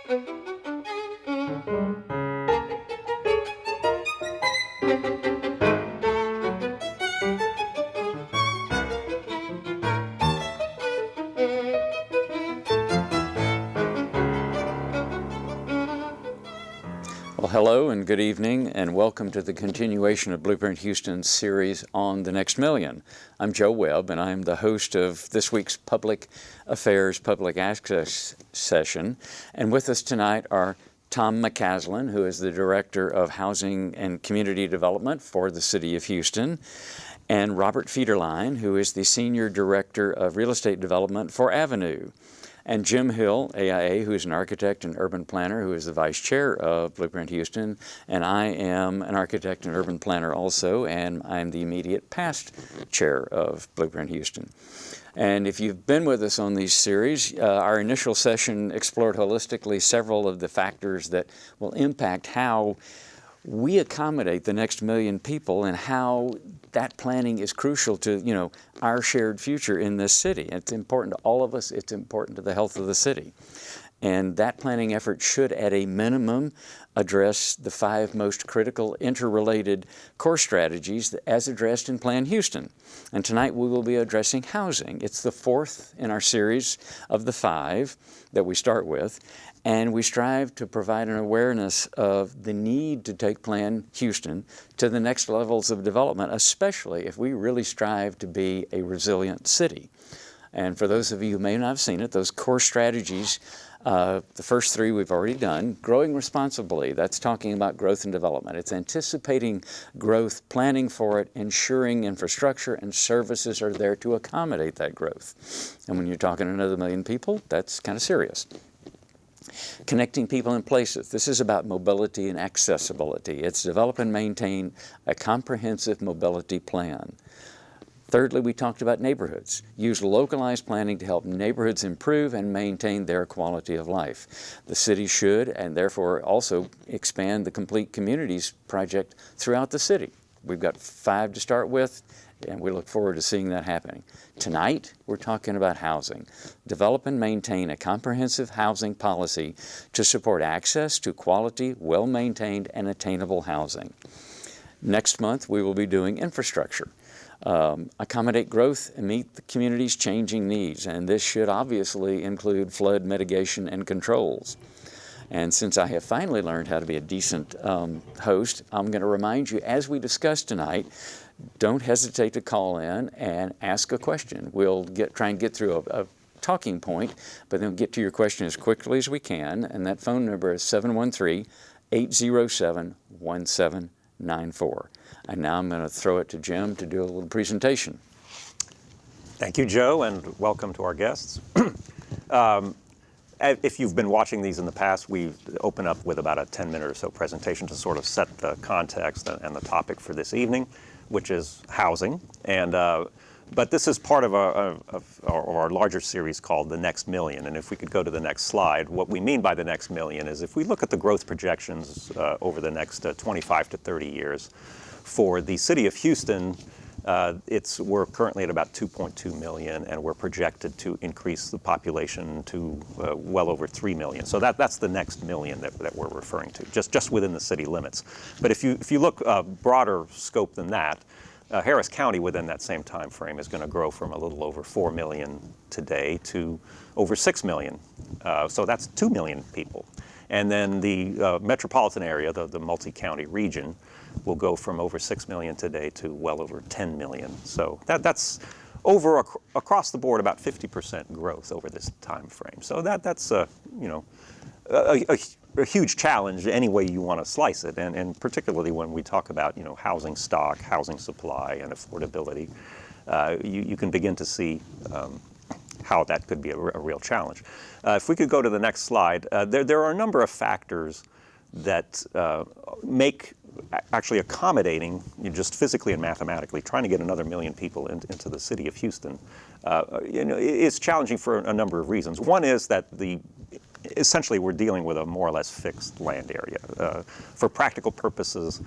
Well, hello and good evening, and welcome to the continuation of Blueprint Houston's series on the Next Million. I'm Joe Webb, and I'm the host of this week's Public Affairs Public Access session. And with us tonight are Tom McCaslin, who is the Director of Housing and Community Development for the City of Houston, and Robert Federline, who is the Senior Director of Real Estate Development for Avenue. And Jim Hill, AIA, who is an architect and urban planner, who is the vice chair of Blueprint Houston. And I am an architect and urban planner also, and I'm the immediate past chair of Blueprint Houston. And if you've been with us on these series, our initial session explored holistically several of the factors that will impact how we accommodate the next million people and how that planning is crucial to, our shared future in this city. It's important to all of us. It's important to the health of the city. And that planning effort should, at a minimum, address the 5 most critical interrelated core strategies as addressed in Plan Houston. And tonight we will be addressing housing. It's the 4th in our series of the 5 that we start with. And we strive to provide an awareness of the need to take Plan Houston to the next levels of development, especially if we really strive to be a resilient city. And for those of you who may not have seen it, those core strategies, the first 3 we've already done. Growing responsibly, that's talking about growth and development. It's anticipating growth, planning for it, ensuring infrastructure and services are there to accommodate that growth. And when you're talking another million people, that's kind of serious. Connecting people and places. This is about mobility and accessibility. It's develop and maintain a comprehensive mobility plan. Thirdly, we talked about neighborhoods. Use localized planning to help neighborhoods improve and maintain their quality of life. The city should, and therefore also expand the Complete Communities project throughout the city. We've got 5 to start with, and we look forward to seeing that happening. Tonight, we're talking about housing. Develop and maintain a comprehensive housing policy to support access to quality, well-maintained, and attainable housing. Next month, we will be doing infrastructure. Accommodate growth and meet the community's changing needs, and this should obviously include flood mitigation and controls. And since I have finally learned how to be a decent host, I'm going to remind you, as we discuss tonight, don't hesitate to call in and ask a question. We'll try and get through a talking point, but then get to your question as quickly as we can, and that phone number is 713-807-1794. And now I'm going to throw it to Jim to do a little presentation. Thank you, Joe, and welcome to our guests. If you've been watching these in the past, we open up with about a 10-minute or so presentation to sort of set the context and the topic for this evening, which is housing. But this is part of our larger series called The Next Million. And if we could go to the next slide, what we mean by the next million is if we look at the growth projections over the next 25 to 30 years, for the city of Houston, we're currently at about 2.2 million, and we're projected to increase the population to well over 3 million. So that's the next million that we're referring to, just within the city limits. But if you look broader scope than that, Harris County within that same time frame is going to grow from a little over 4 million today to over 6 million. So that's 2 million people. And then the metropolitan area, the multi-county region, will go from over 6 million today to well over 10 million. So that's across the board about 50% growth over this time frame. So that's a huge challenge any way you want to slice it, and particularly when we talk about housing stock, housing supply, and affordability, you can begin to see how that could be a real challenge. If we could go to the next slide, there are a number of factors that make actually accommodating, just physically and mathematically, trying to get another million people into the city of Houston, is challenging for a number of reasons. One is that essentially we're dealing with a more or less fixed land area. For practical purposes,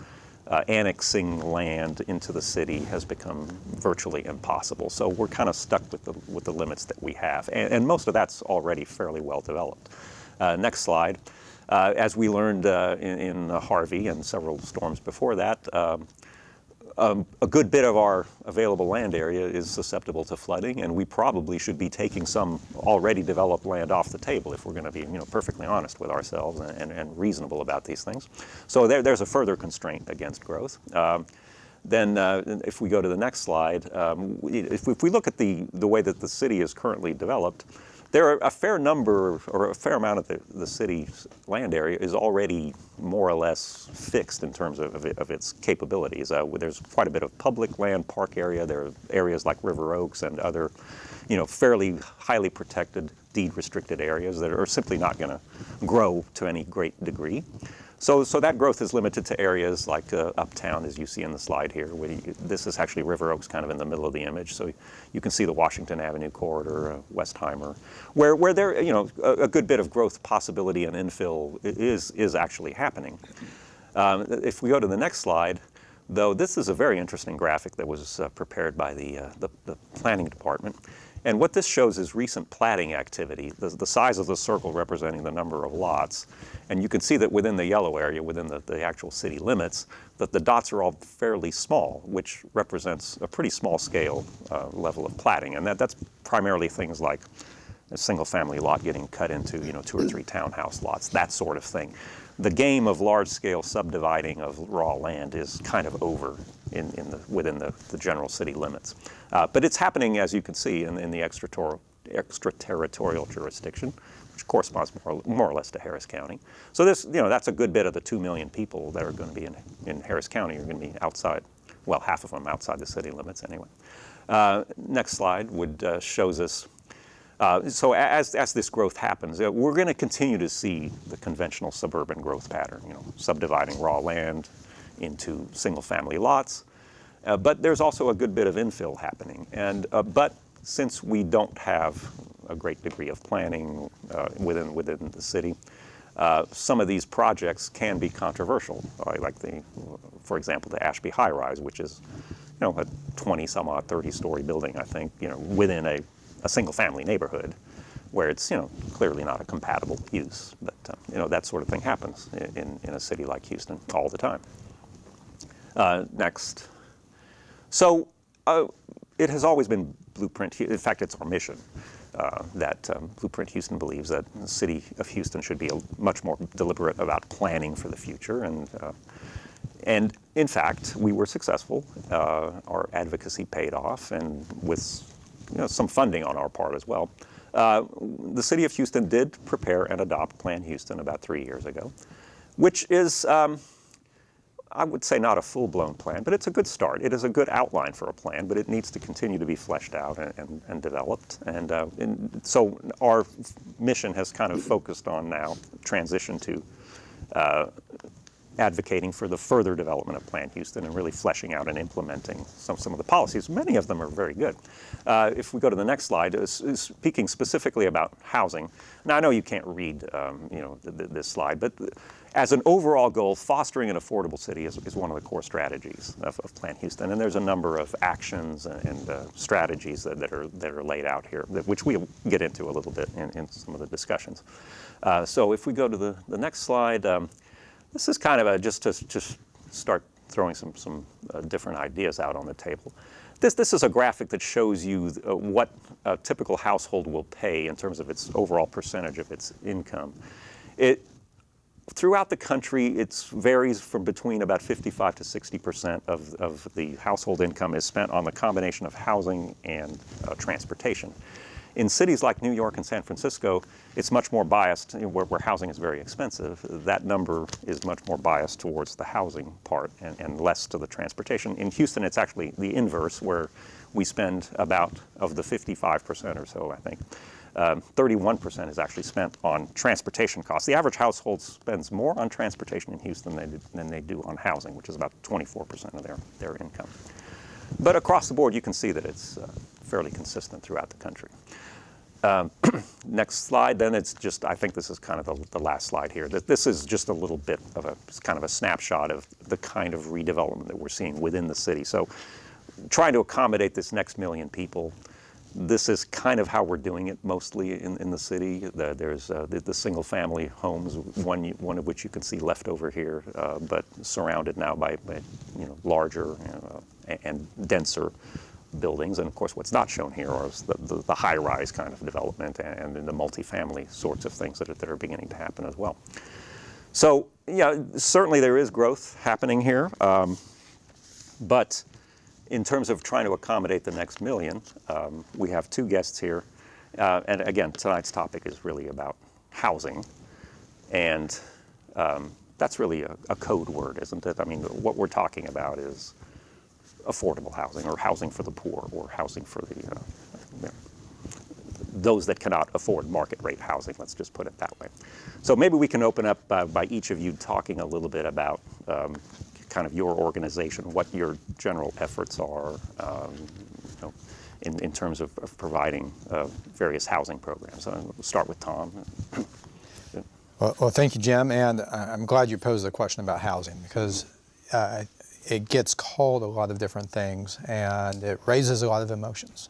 annexing land into the city has become virtually impossible. So we're kind of stuck with the limits that we have, and most of that's already fairly well developed. Next slide. As we learned in Harvey and several storms before that, a good bit of our available land area is susceptible to flooding, and we probably should be taking some already developed land off the table if we're going to be, perfectly honest with ourselves and reasonable about these things. So there's a further constraint against growth. Then if we go to the next slide, if we look at the way that the city is currently developed, there are a fair number or a fair amount of the city's land area is already more or less fixed in terms of its capabilities. There's quite a bit of public land, park area. There are areas like River Oaks and other, fairly highly protected, deed-restricted areas that are simply not going to grow to any great degree. So that growth is limited to areas like uptown, as you see in the slide here. This is actually River Oaks, kind of in the middle of the image. So you can see the Washington Avenue corridor, Westheimer, where there, a good bit of growth possibility and infill is actually happening. If we go to the next slide, though, this is a very interesting graphic that was prepared by the planning department. And what this shows is recent platting activity, the size of the circle representing the number of lots. And you can see that within the yellow area, within the actual city limits, that the dots are all fairly small, which represents a pretty small scale level of platting. And that's primarily things like a single family lot getting cut into 2 or 3 townhouse lots, that sort of thing. The game of large scale subdividing of raw land is kind of over within the general city limits. But it's happening, as you can see, in the extraterritorial jurisdiction, which corresponds more or less to Harris County. So that's a good bit of the 2 million people that are going to be in Harris County are going to be outside, well, half of them outside the city limits anyway. Next slide shows us. So as this growth happens, we're going to continue to see the conventional suburban growth pattern, subdividing raw land into single-family lots. But there's also a good bit of infill happening. But since we don't have a great degree of planning within the city, some of these projects can be controversial, like for example, the Ashby High Rise, which is a 20-some-odd, 30-story building, I think, within a single-family neighborhood, where it's clearly not a compatible use. But that sort of thing happens in a city like Houston all the time. Next. So it has always been Blueprint. In fact, it's our mission that Blueprint Houston believes that the city of Houston should be much more deliberate about planning for the future. And in fact, we were successful. Our advocacy paid off, and with some funding on our part as well. The city of Houston did prepare and adopt Plan Houston about 3 years ago, which is, I would say, not a full-blown plan, but it's a good start. It is a good outline for a plan, but it needs to continue to be fleshed out and developed. And so our mission has kind of focused on now transition to advocating for the further development of Plan Houston and really fleshing out and implementing some of the policies. Many of them are very good. If we go to the next slide, speaking specifically about housing. Now, I know you can't read this slide, but as an overall goal, fostering an affordable city is one of the core strategies of Plan Houston. And there's a number of actions and strategies that are laid out here, which we'll get into a little bit in some of the discussions. So if we go to the next slide, this is kind of just to start throwing some different ideas out on the table. This is a graphic that shows you what a typical household will pay in terms of its overall percentage of its income. Throughout the country, it varies from between about 55 to 60% of the household income is spent on the combination of housing and transportation. In cities like New York and San Francisco, it's much more biased, where housing is very expensive. That number is much more biased towards the housing part and less to the transportation. In Houston, it's actually the inverse, where we spend about, of the 55% or so, I think, 31% is actually spent on transportation costs. The average household spends more on transportation in Houston than they do on housing, which is about 24% of their income. But across the board, you can see that it's fairly consistent throughout the country. Next slide, then it's just, I think this is kind of the last slide here. This is just a little bit of a snapshot of the kind of redevelopment that we're seeing within the city. So trying to accommodate this next million people, This is kind of how we're doing it mostly in the city. There's the single-family homes, one of which you can see left over here, but surrounded now by larger and denser buildings. And of course, what's not shown here are the high-rise kind of development and the multifamily sorts of things that are beginning to happen as well. So yeah, certainly there is growth happening here, but in terms of trying to accommodate the next million, we have two guests here. And again, tonight's topic is really about housing. And that's really a code word, isn't it? I mean, what we're talking about is affordable housing, or housing for the poor, or housing for those that cannot afford market rate housing, let's just put it that way. So maybe we can open up by each of you talking a little bit about kind of your organization, what your general efforts are in terms of providing various housing programs. So we'll start with Tom. Well, thank you, Jim, and I'm glad you posed the question about housing, because it gets called a lot of different things, and it raises a lot of emotions.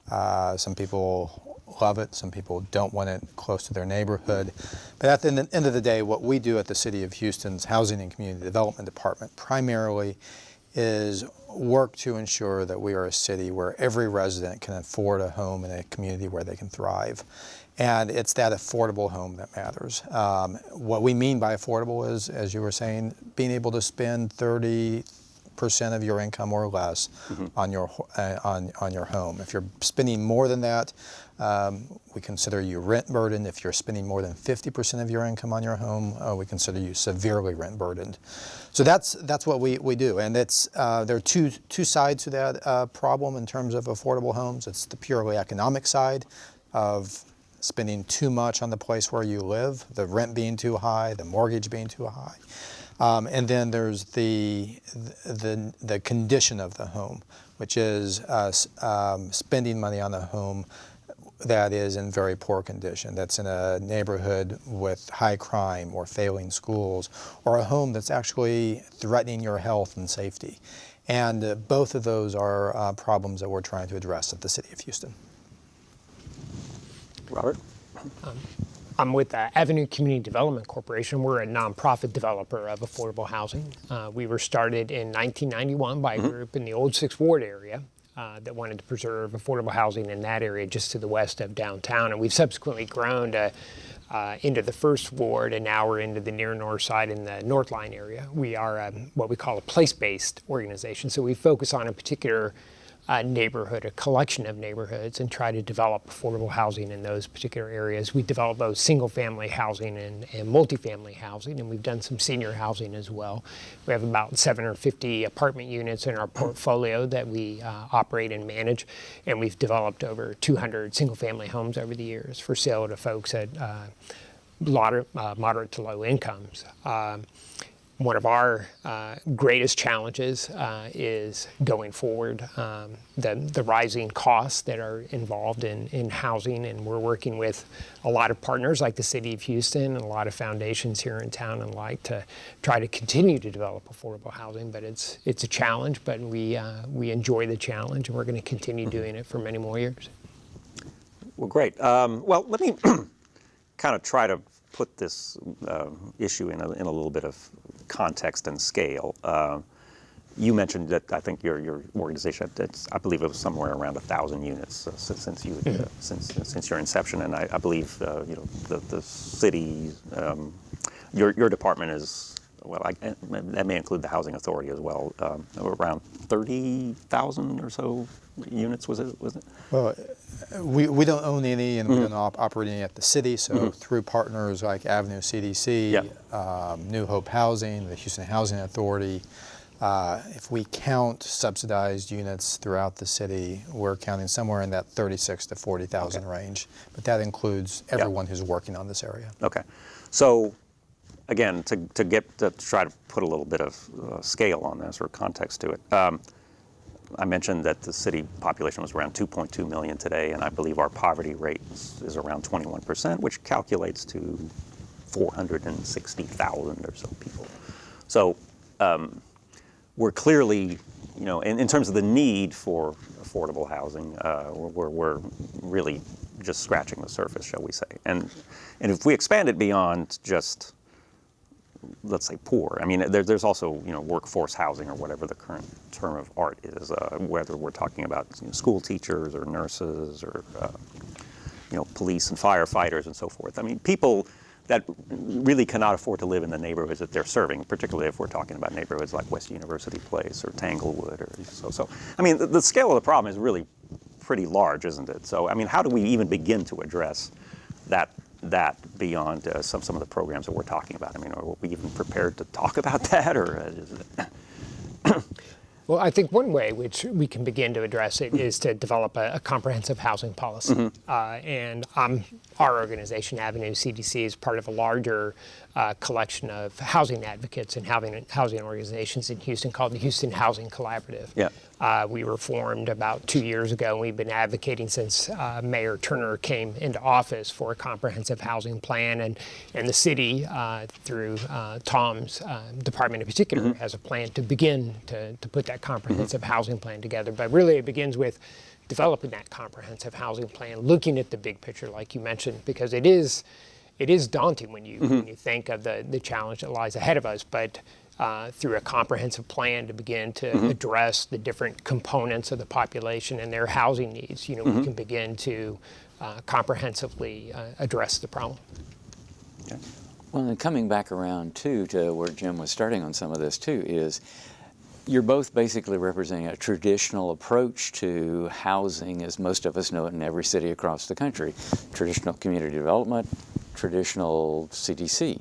Some people love it, some people don't want it close to their neighborhood. But at the end of the day, what we do at the City of Houston's Housing and Community Development Department primarily is work to ensure that we are a city where every resident can afford a home in a community where they can thrive. And it's that affordable home that matters. What we mean by affordable is, as you were saying, being able to spend 30% of your income or less on your home. If you're spending more than that, we consider you rent burdened. If you're spending more than 50% of your income on your home, we consider you severely rent burdened. So that's what we do, and it's there are two sides to that problem in terms of affordable homes. It's the purely economic side of spending too much on the place where you live, the rent being too high, the mortgage being too high. And then there's the condition of the home, which is spending money on a home that is in very poor condition, that's in a neighborhood with high crime or failing schools, or a home that's actually threatening your health and safety. And both of those are problems that we're trying to address at the City of Houston. Robert? I'm with Avenue Community Development Corporation. We're a nonprofit developer of affordable housing. We were started in 1991 by a group in the old 6th Ward area that wanted to preserve affordable housing in that area just to the west of downtown. And we've subsequently grown to, into the 1st Ward, and now we're into the near north side in the North Line area. We are what we call a place-based organization. So we focus on a particular neighborhood, a collection of neighborhoods, and try to develop affordable housing in those particular areas. We develop both single-family housing and multifamily housing, and we've done some senior housing as well. We have about 750 apartment units in our portfolio that we operate and manage, and we've developed over 200 single-family homes over the years for sale to folks at moderate to low incomes. One of our greatest challenges is going forward, the rising costs that are involved in housing, and we're working with a lot of partners like the City of Houston and a lot of foundations here in town and like to try to continue to develop affordable housing. But it's a challenge, but we enjoy the challenge, and we're going to continue doing it for many more years. Well, great. Well, let me kind of try to put this issue in a little bit of context and scale. You mentioned that I think your organization, I believe it was somewhere around 1,000 units since your inception, and I believe the city, your department is, well, that may include the housing authority as well, around 30,000 or so units, was it? Well, we don't own any, and we don't operate any at the city, so through partners like Avenue CDC, New Hope Housing, the Houston Housing Authority, if we count subsidized units throughout the city, we're counting somewhere in that 36 to 40,000 range, but that includes everyone who's working on this area. Okay, so again, to try to put a little bit of scale on this or context to it, I mentioned that the city population was around 2.2 million today, and I believe our poverty rate is around 21%, which calculates to 460,000 or so people. So we're clearly in terms of the need for affordable housing, we're really just scratching the surface, shall we say. And if we expand it beyond just, let's say, poor, I mean, there's also, workforce housing, or whatever the current term of art is, whether we're talking about school teachers or nurses or, police and firefighters and so forth. I mean, people that really cannot afford to live in the neighborhoods that they're serving, particularly if we're talking about neighborhoods like West University Place or Tanglewood or so. I mean, the scale of the problem is really pretty large, isn't it? So, I mean, how do we even begin to address that beyond some of the programs that we're talking about? I mean, are we even prepared to talk about that, or is it? Well, I think one way which we can begin to address it is to develop a comprehensive housing policy. And our organization, Avenue CDC, is part of a larger collection of housing advocates and housing organizations in Houston called the Houston Housing Collaborative. Yeah. We were formed about 2 years ago, and we've been advocating since Mayor Turner came into office for a comprehensive housing plan. And the city, through Tom's department in particular, has a plan to begin to put that comprehensive housing plan together. But really, it begins with developing that comprehensive housing plan, looking at the big picture, like you mentioned, because it is daunting when you think of the challenge that lies ahead of us. But through a comprehensive plan to begin to address the different components of the population and their housing needs, we can begin to comprehensively address the problem. Okay. Well, and coming back around too to where Jim was starting on some of this too is you're both basically representing a traditional approach to housing as most of us know it in every city across the country. Traditional community development, traditional CDC.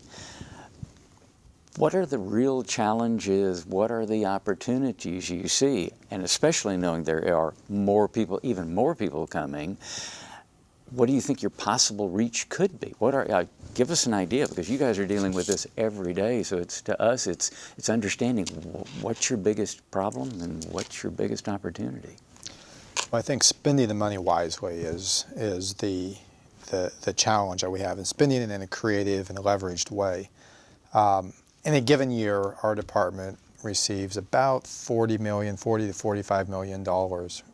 What are the real challenges? What are the opportunities you see? And especially knowing there are more people, even more people coming, what do you think your possible reach could be? Give us an idea, because you guys are dealing with this every day. So to us, it's understanding what's your biggest problem and what's your biggest opportunity. Well, I think spending the money wisely is the challenge that we have, and spending it in a creative and leveraged way. In a given year, our department receives about $40 to $45 million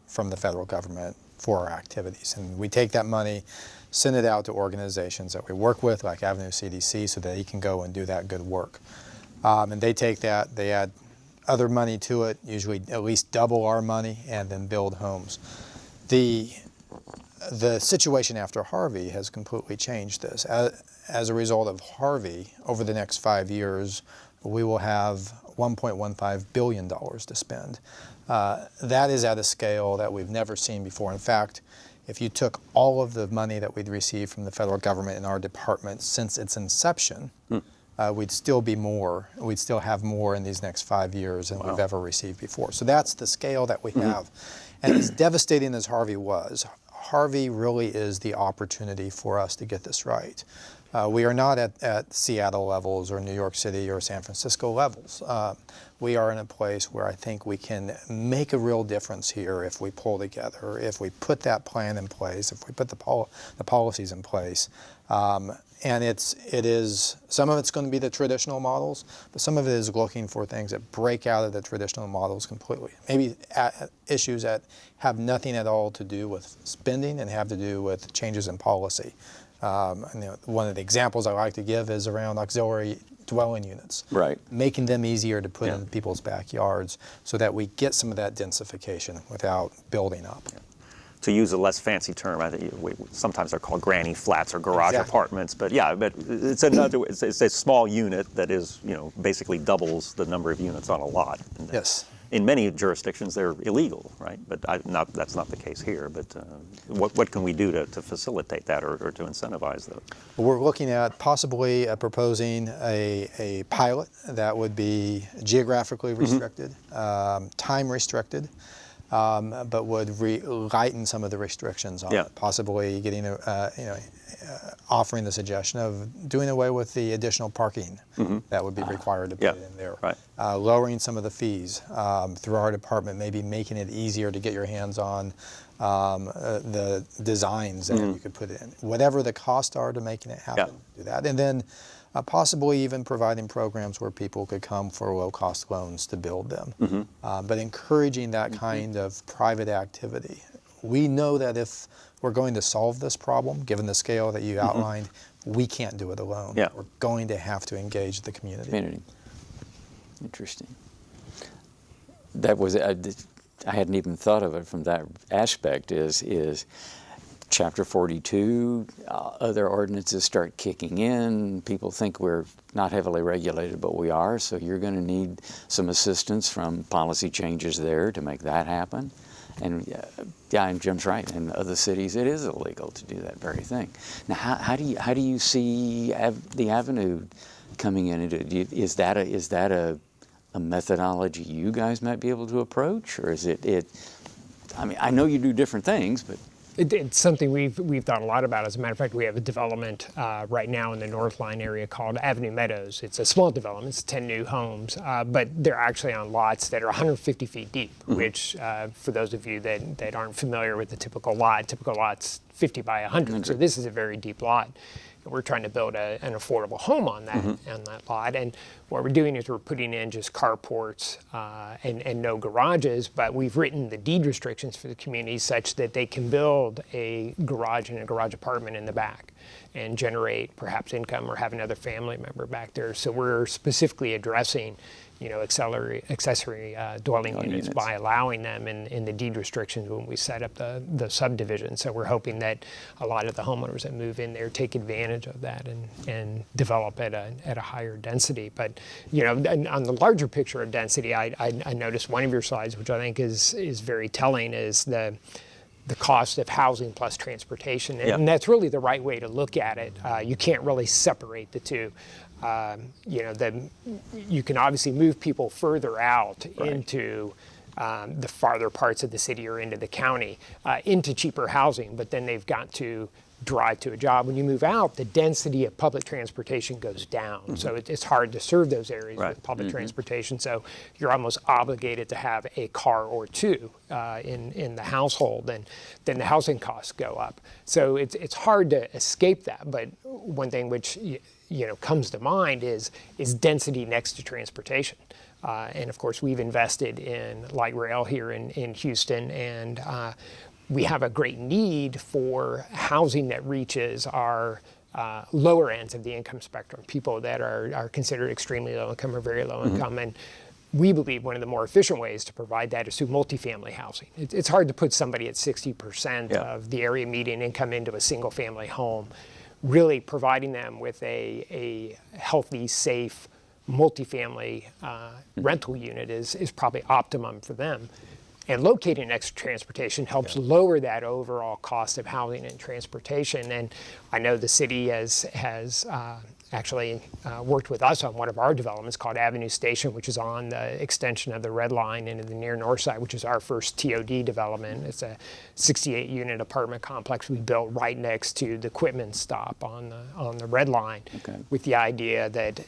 from the federal government for our activities. And we take that money, send it out to organizations that we work with, like Avenue CDC, so that they can go and do that good work. And they take that, they add other money to it, usually at least double our money, and then build homes. The situation after Harvey has completely changed this. As a result of Harvey, over the next 5 years, we will have $1.15 billion to spend. That is at a scale that we've never seen before. In fact, if you took all of the money that we'd received from the federal government in our department since its inception, we'd still be more. We'd still have more in these next 5 years than we've ever received before. So that's the scale that we have. And as devastating as Harvey was, Harvey really is the opportunity for us to get this right. We are not at Seattle levels or New York City or San Francisco levels. We are in a place where I think we can make a real difference here if we pull together, if we put that plan in place, if we put the policies in place. And it is some of it's going to be the traditional models, but some of it is looking for things that break out of the traditional models completely. Maybe issues that have nothing at all to do with spending and have to do with changes in policy. One of the examples I like to give is around auxiliary dwelling units. Right. Making them easier to put in people's backyards so that we get some of that densification without building up. Yeah. To use a less fancy term, I think sometimes they're called granny flats or garage apartments. But yeah, but it's a small unit that is, basically doubles the number of units on a lot. And yes. In many jurisdictions, they're illegal, right? But that's not the case here. But what can we do to facilitate that or to incentivize those? Well, we're looking at possibly proposing a pilot that would be geographically restricted, time restricted, but would lighten some of the restrictions on it. Possibly getting offering the suggestion of doing away with the additional parking that would be required to put it in there. Right. Lowering some of the fees through our department, maybe making it easier to get your hands on the designs that you could put in. Whatever the costs are to making it happen, do that. And then possibly even providing programs where people could come for low-cost loans to build them. But encouraging that kind of private activity. We know that if we're going to solve this problem, given the scale that you outlined, we can't do it alone. Yeah. We're going to have to engage the community. Interesting. That was, I hadn't even thought of it from that aspect, is Chapter 42, other ordinances start kicking in. People think we're not heavily regulated, but we are, so you're going to need some assistance from policy changes there to make that happen. And yeah, and Jim's right. In other cities, it is illegal to do that very thing. Now, how do you see the avenue coming in? Is that a methodology you guys might be able to approach, or is it? I mean, I know you do different things, but It's something we've thought a lot about. As a matter of fact, we have a development right now in the Northline area called Avenue Meadows. It's a small development. It's 10 new homes, but they're actually on lots that are 150 feet deep, which for those of you that aren't familiar with the typical lot's 50 by 100. So this is a very deep lot. We're trying to build an affordable home on that lot, and what we're doing is we're putting in just carports and no garages, but we've written the deed restrictions for the community such that they can build a garage and a garage apartment in the back and generate perhaps income or have another family member back there. So we're specifically addressing accessory dwelling units by allowing them in the deed restrictions when we set up the subdivision. So we're hoping that a lot of the homeowners that move in there take advantage of that and develop at a higher density. But on the larger picture of density, I noticed one of your slides, which I think is very telling, is the cost of housing plus transportation, and that's really the right way to look at it. You can't really separate the two. You can obviously move people further out into the farther parts of the city or into the county, into cheaper housing, but then they've got to drive to a job. When you move out, the density of public transportation goes down. So it's hard to serve those areas with public transportation. So you're almost obligated to have a car or two in the household, and then the housing costs go up. So it's hard to escape that. But one thing which comes to mind is density next to transportation. And of course, we've invested in light rail here in Houston, and we have a great need for housing that reaches our lower ends of the income spectrum, people that are considered extremely low income or very low income. And we believe one of the more efficient ways to provide that is through multifamily housing. It's hard to put somebody at 60% of the area median income into a single family home. Really providing them with a healthy, safe, multifamily rental unit is probably optimum for them. And locating next to transportation helps lower that overall cost of housing and transportation. And I know the city has actually worked with us on one of our developments called Avenue Station, which is on the extension of the Red Line into the near north side, which is our first TOD development. It's a 68-unit apartment complex we built right next to the Quitman stop on the Red Line, with the idea that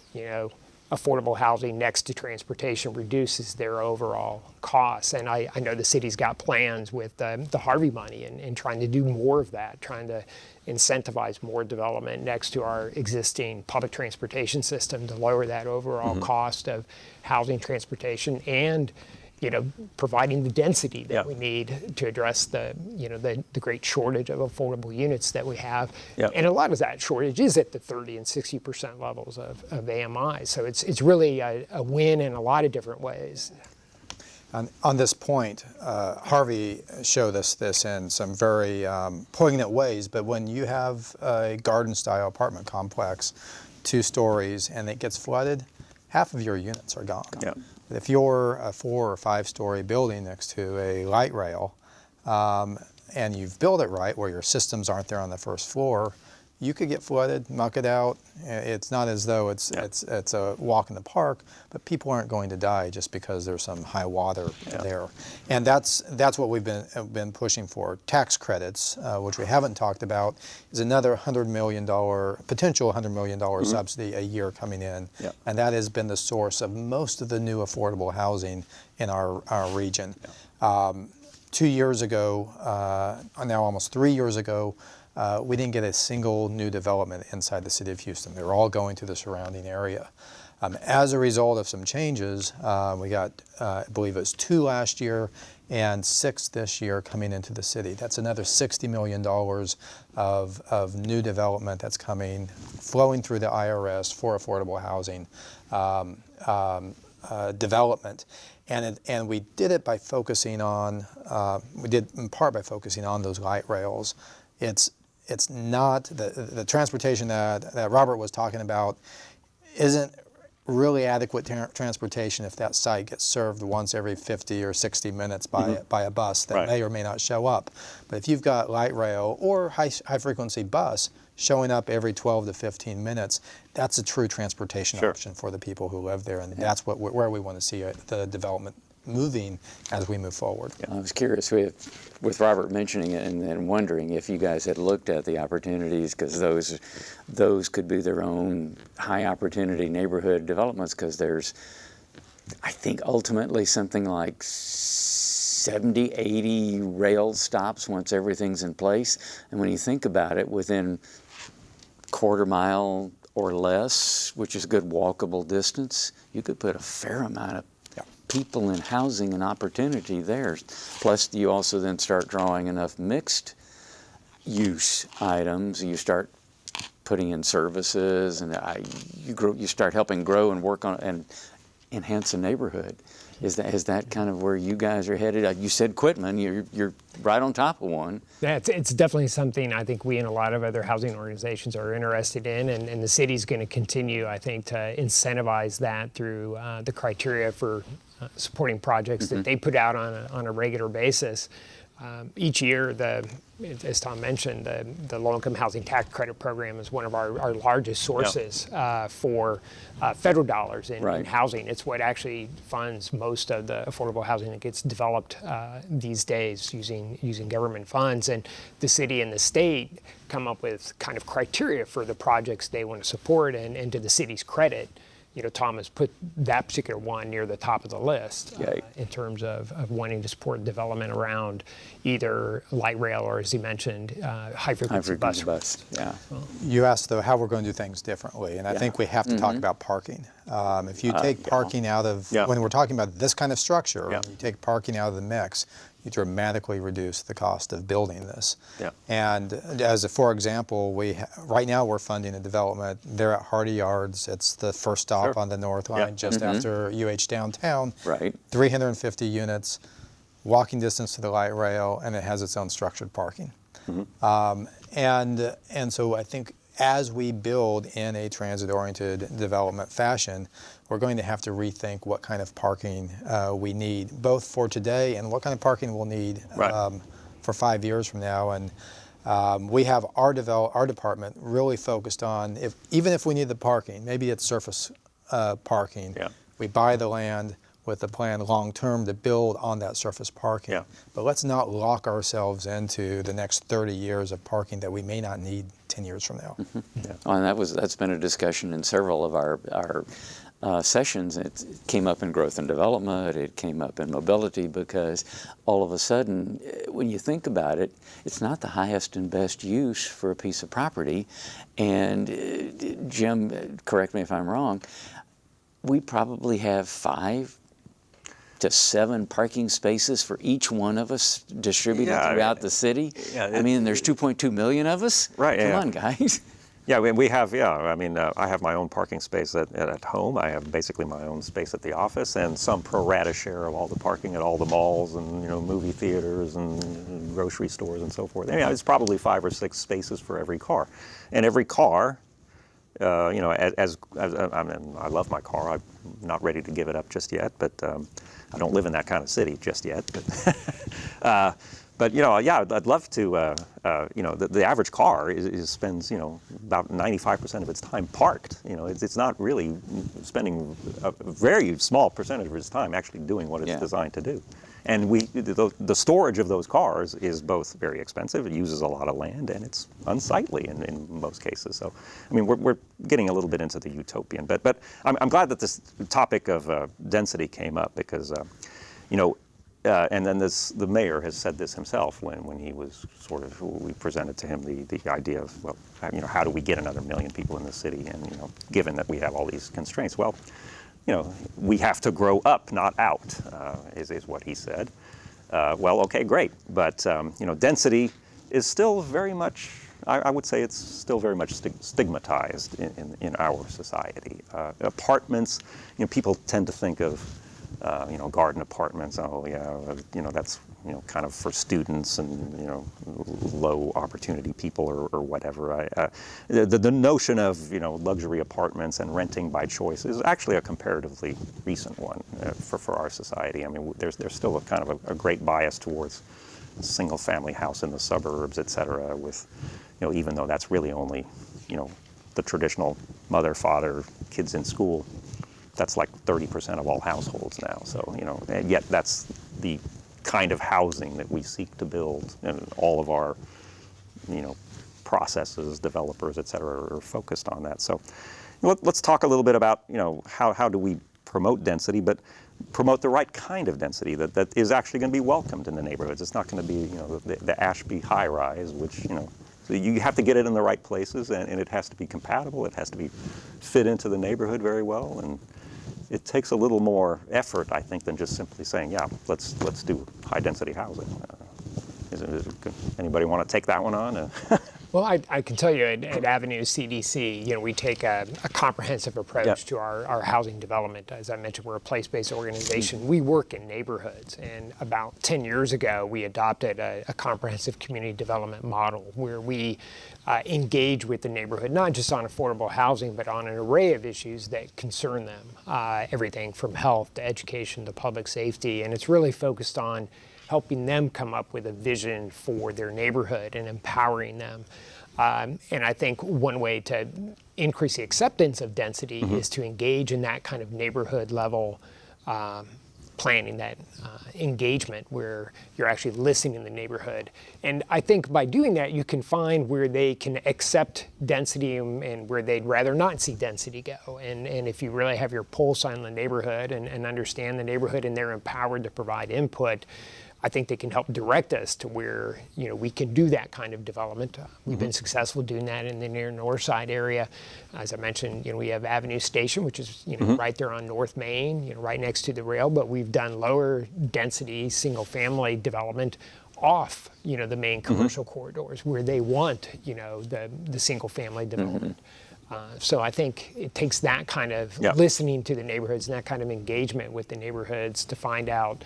affordable housing next to transportation reduces their overall costs. And I know the city's got plans with the Harvey money and trying to do more of that, trying to incentivize more development next to our existing public transportation system to lower that overall cost of housing, transportation, and providing the density that we need to address the great shortage of affordable units that we have. And a lot of that shortage is at the 30 and 60% levels of AMI. So it's really a win in a lot of different ways. On this point, Harvey showed us this in some very poignant ways, but when you have a garden-style apartment complex, 2 stories, and it gets flooded, half of your units are gone. If you're a 4 or 5 story building next to a light rail, and you've built it right where your systems aren't there on the first floor, you could get flooded, muck it out. It's not as though it's a walk in the park, but people aren't going to die just because there's some high water there. And that's what we've been pushing for. Tax credits, which we haven't talked about, is another $100 million, potential $100 million subsidy a year coming in. And that has been the source of most of the new affordable housing in our region. 2 years ago, now almost 3 years ago, we didn't get a single new development inside the city of Houston. They were all going to the surrounding area. As a result of some changes, we got, I believe it was 2 last year and 6 this year coming into the city. That's another $60 million of new development that's coming, flowing through the IRS for affordable housing development. And we did it by focusing on, we did in part by focusing on those light rails. It's not, the transportation that Robert was talking about isn't really adequate transportation if that site gets served once every 50 or 60 minutes by a bus that may or may not show up. But if you've got light rail or high frequency bus showing up every 12 to 15 minutes, that's a true transportation option for the people who live there, and that's where we want to see the development moving as we move forward. I was curious with Robert mentioning it and wondering if you guys had looked at the opportunities, because those could be their own high opportunity neighborhood developments, because there's, I think, ultimately something like 70, 80 rail stops once everything's in place. And when you think about it, within quarter mile or less, which is a good walkable distance, you could put a fair amount of people in housing and opportunity there. Plus, you also then start drawing enough mixed use items. You start putting in services, and you start helping grow and work on and enhance a neighborhood. Is that kind of where you guys are headed? You said Quitman, you're right on top of one. Yeah, it's definitely something I think we and a lot of other housing organizations are interested in, and the city's going to continue, I think, to incentivize that through the criteria for supporting projects that they put out on a regular basis. Each year, as Tom mentioned, the low-income housing tax credit program is one of our largest sources for federal dollars in housing. It's what actually funds most of the affordable housing that gets developed these days using government funds. And the city and the state come up with kind of criteria for the projects they want to support, and to the city's credit, Tom has put that particular one near the top of the list in terms of wanting to support development around either light rail or, as he mentioned, high-frequency bus. Yeah. You asked, though, how we're going to do things differently, and I think we have to talk about parking. If you take parking out of, when we're talking about this kind of structure, when you take parking out of the mix, you dramatically reduce the cost of building this. And for example, right now we're funding a development there at Hardy Yards. It's the first stop on the North Line, just after UH Downtown. 350 units, walking distance to the light rail, and it has its own structured parking. And so I think as we build in a transit-oriented development fashion, we're going to have to rethink what kind of parking we need, both for today and what kind of parking we'll need for 5 years from now. And we have our department really focused on, even if we need the parking, maybe it's surface parking, we buy the land with the plan long-term to build on that surface parking. But let's not lock ourselves into the next 30 years of parking that we may not need 10 years from now. And that's been a discussion in several of our sessions. It came up in growth and development, it came up in mobility, because all of a sudden, when you think about it, it's not the highest and best use for a piece of property. And Jim, correct me if I'm wrong, we probably have 5 to 7 parking spaces for each one of us distributed throughout the city. I mean, there's 2.2 million of us. Come on, guys. We have, I mean, I have my own parking space at home. I have basically my own space at the office, and some pro rata share of all the parking at all the malls and, movie theaters and grocery stores and so forth. It's probably 5 or 6 spaces for every car. And every car, I mean, I love my car. I'm not ready to give it up just yet, but I don't live in that kind of city just yet. But I'd love to. The average car spends about 95% of its time parked. It's not really spending a very small percentage of its time actually doing what it's designed to do. And the storage of those cars is both very expensive. It uses a lot of land, and it's unsightly in most cases. So, I mean, we're getting a little bit into the utopian. But I'm glad that this topic of density came up, because and then the mayor has said this himself when he was we presented to him the idea of, well, how do we get another 1 million people in the city, and given that we have all these constraints, well, we have to grow up, not out, is what he said. Well, okay, great, but density is still very much, I would say it's still very much stigmatized in our society. Apartments, people tend to think of garden apartments. Oh yeah, that's kind of for students and low opportunity people or whatever. The notion of luxury apartments and renting by choice is actually a comparatively recent one for our society. I mean, there's still a kind of a great bias towards single family house in the suburbs, et cetera, with even though that's really only the traditional mother, father, kids in school. That's like 30% of all households now. So, and yet that's the kind of housing that we seek to build, and all of our, processes, developers, et cetera, are focused on that. So let's talk a little bit about, how do we promote density, but promote the right kind of density that is actually going to be welcomed in the neighborhoods. It's not going to be, the Ashby high rise, which, so you have to get it in the right places, and it has to be compatible. It has to be fit into the neighborhood very well, and it takes a little more effort, I think, than just simply saying, yeah, let's do high density housing. Anybody want to take that one on? Well, I can tell you at Avenue CDC, we take a comprehensive approach to our housing development. As I mentioned, we're a place-based organization. We work in neighborhoods, and about 10 years ago, we adopted a comprehensive community development model where we engage with the neighborhood, not just on affordable housing, but on an array of issues that concern them, everything from health to education to public safety, and it's really focused on helping them come up with a vision for their neighborhood and empowering them. And I think one way to increase the acceptance of density is to engage in that kind of neighborhood level planning, that engagement where you're actually listening in the neighborhood. And I think by doing that, you can find where they can accept density and where they'd rather not see density go. And if you really have your pulse on the neighborhood and understand the neighborhood and they're empowered to provide input, I think they can help direct us to where we can do that kind of development. We've been successful doing that in the near North Side area. As I mentioned, we have Avenue Station, which is right there on North Main, right next to the rail. But we've done lower density single family development off the main commercial corridors where they want the single family development. So I think it takes that kind of listening to the neighborhoods and that kind of engagement with the neighborhoods to find out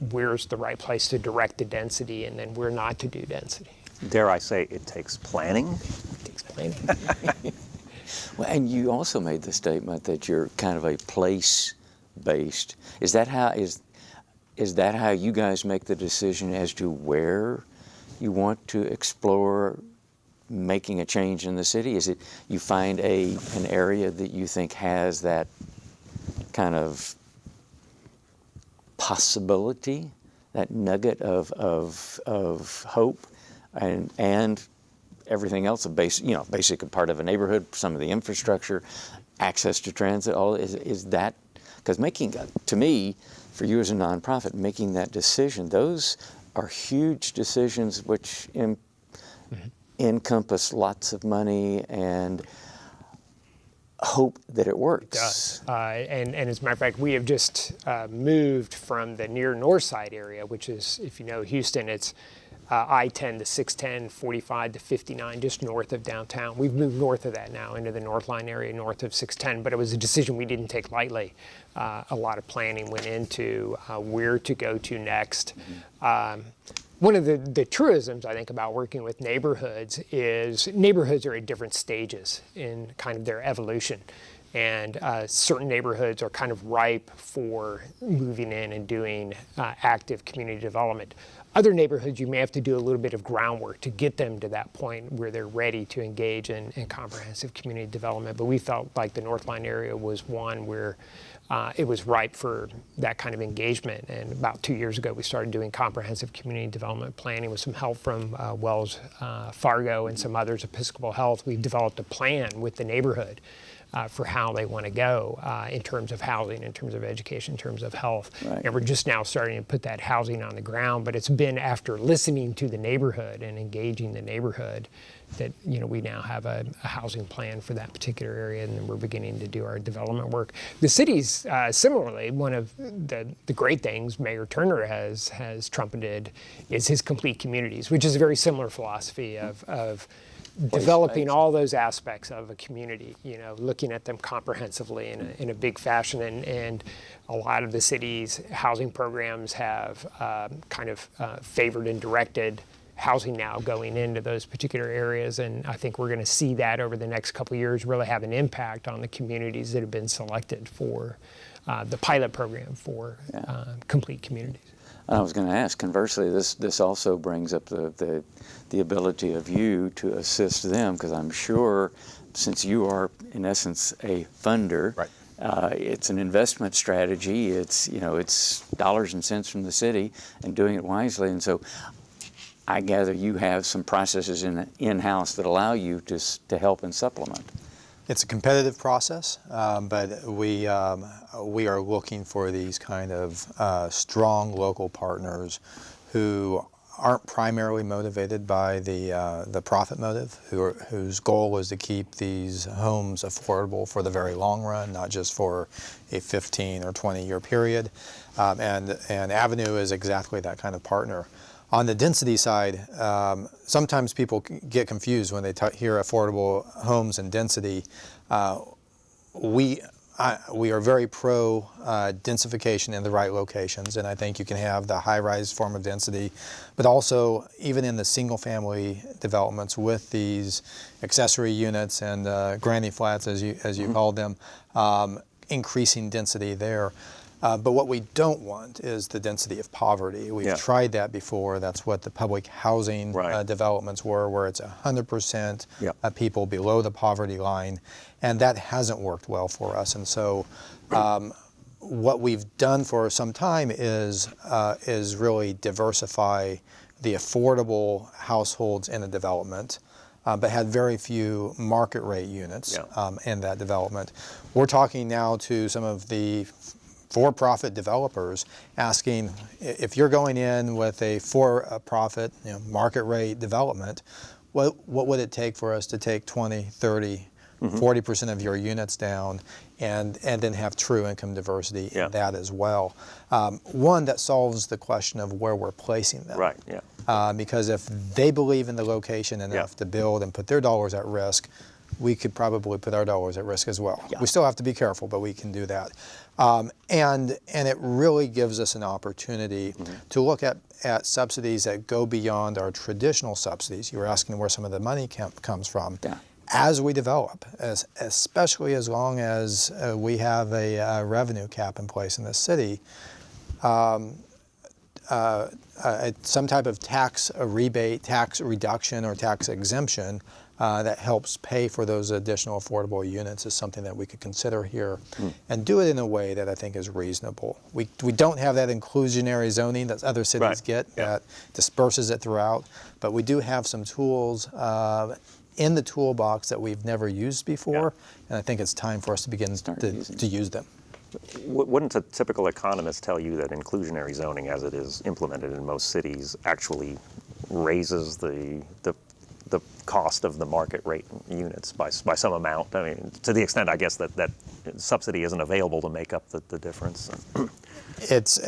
where's the right place to direct the density and then where not to do density. Dare I say it takes planning? It takes planning. Well, and you also made the statement that you're kind of a place-based. Is that how you guys make the decision as to where you want to explore making a change in the city? Is it you find an area that you think has that kind of possibility, that nugget of hope, and everything else, basic part of a neighborhood, some of the infrastructure, access to transit, all is that, because to me, for you as a nonprofit, making that decision, those are huge decisions which encompass lots of money and hope that it works. It does. And as a matter of fact, we have just moved from the near North Side area, which is, if you know Houston, it's I-10 to 610, 45 to 59, just north of downtown. We've moved north of that now into the Northline area, north of 610, but it was a decision we didn't take lightly. A lot of planning went into where to go to next. One of the truisms, I think, about working with neighborhoods is neighborhoods are at different stages in kind of their evolution. And certain neighborhoods are kind of ripe for moving in and doing active community development. Other neighborhoods, you may have to do a little bit of groundwork to get them to that point where they're ready to engage in comprehensive community development. But we felt like the Northline area was one where it was ripe for that kind of engagement. And about 2 years ago, we started doing comprehensive community development planning with some help from Wells Fargo and some others, Episcopal Health. We've developed a plan with the neighborhood for how they want to go in terms of housing, in terms of education, in terms of health. Right. And we're just now starting to put that housing on the ground, but it's been after listening to the neighborhood and engaging the neighborhood that we now have a housing plan for that particular area, and then we're beginning to do our development work. The city's similarly, one of the great things Mayor Turner has trumpeted is his complete communities, which is a very similar philosophy of developing all those aspects of a community, looking at them comprehensively in a big fashion. And a lot of the city's housing programs have favored and directed housing now going into those particular areas. And I think we're going to see that over the next couple of years really have an impact on the communities that have been selected for the pilot program for complete communities. I was going to ask, conversely, this also brings up the ability of you to assist them, because I'm sure, since you are in essence a funder, Right. It's an investment strategy. It's dollars and cents from the city and doing it wisely. And so, I gather you have some processes in-house that allow you to help and supplement. It's a competitive process, but we are looking for these kind of strong local partners who aren't primarily motivated by the profit motive, whose goal is to keep these homes affordable for the very long run, not just for a 15 or 20-year period. And Avenue is exactly that kind of partner. On the density side, sometimes people get confused when they hear affordable homes and density. We are very pro densification in the right locations, and I think you can have the high-rise form of density, but also even in the single-family developments with these accessory units and granny flats, as you called them, increasing density there. But what we don't want is the density of poverty. We've tried that before. That's what the public housing developments were, where it's 100% people below the poverty line, and that hasn't worked well for us. And so what we've done for some time is really diversify the affordable households in a development, but had very few market rate units in that development. We're talking now to some of the for-profit developers asking, if you're going in with a for-profit market rate development, what would it take for us to take 20, 30, 40% of your units down and then have true income diversity in that as well? One that solves the question of where we're placing them. Right, because if they believe in the location enough to build and put their dollars at risk, we could probably put our dollars at risk as well. We still have to be careful, but we can do that. And it really gives us an opportunity to look at subsidies that go beyond our traditional subsidies. You were asking where some of the money comes from. As we develop, especially as long as we have a revenue cap in place in the city, some type of tax rebate, tax reduction, or tax exemption that helps pay for those additional affordable units is something that we could consider here and do it in a way that I think is reasonable. We don't have that inclusionary zoning that other cities get that disperses it throughout, but we do have some tools in the toolbox that we've never used before, and I think it's time for us to begin to use them. Wouldn't a typical economist tell you that inclusionary zoning, as it is implemented in most cities, actually raises the cost of the market rate units by some amount? I mean, to the extent, I guess, that subsidy isn't available to make up the difference. It's